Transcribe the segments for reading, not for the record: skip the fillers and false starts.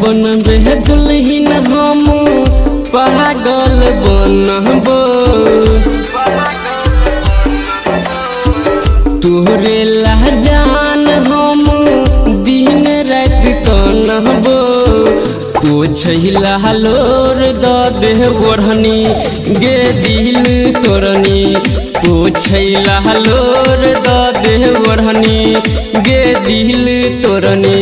बनबे दुल्हन हम पागल बनबो तोहरे लहजान हम दिन रात कहबो पोछला लोर द दे ओढ़नी गे दिल तोरनी पोछला लोर द दे ओढ़नी गे दिल तोरनी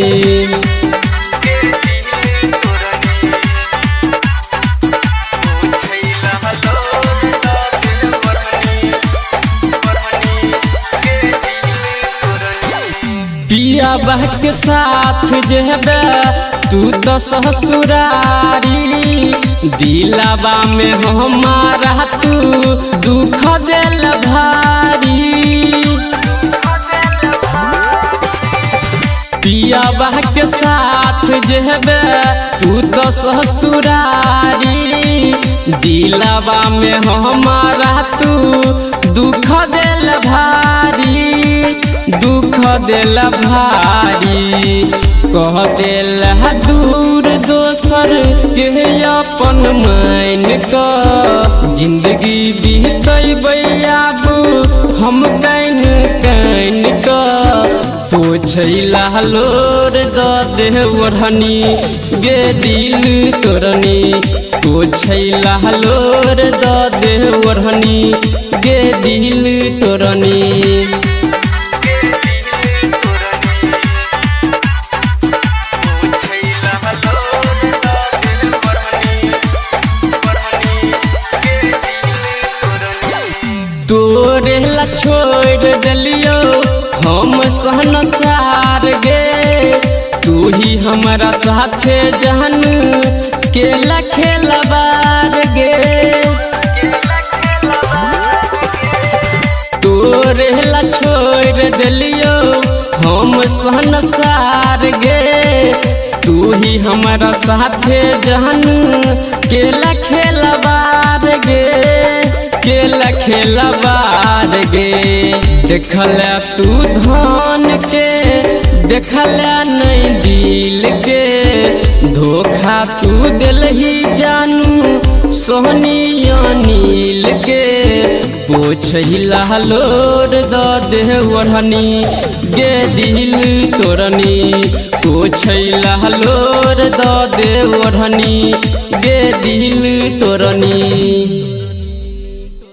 पिया बह के साथ जेबे तू तो ससुरारी दिलावा में हमारा तू दुख दिल भारी पिया बह के साथ जेबे तू तो ससुरारी दिलावा में हमारा तू दुख दिल भारी दुख दिल भारी कह दिल दूर दोसर के अपन मान का जिंदगी बीतबै आबू हम कैन कैन का पोछला लोर द दे ओढ़नी गे दिल तोरनी पोछला लोर द दे ओढ़नी गे दिल तोरनी तोरे ला छोड़ दिलियो हम सहनसार गे तू ही हमारा साथे जहन केला खेलबार गे तोरे ला छोड़ दिलियो हम सहनसार गे तू ही हमारा साथे जहन केला खेलबार गे केला खेलबार गे देखला तू धन के देखला नहीं दिल के धोखा तू दिलही जानू सोहनिया नील के पोछला लोर द दे ओढ़नी गे दिल तोरनी पोछला लोर द दे ओढ़नी गे दिल तोरनी।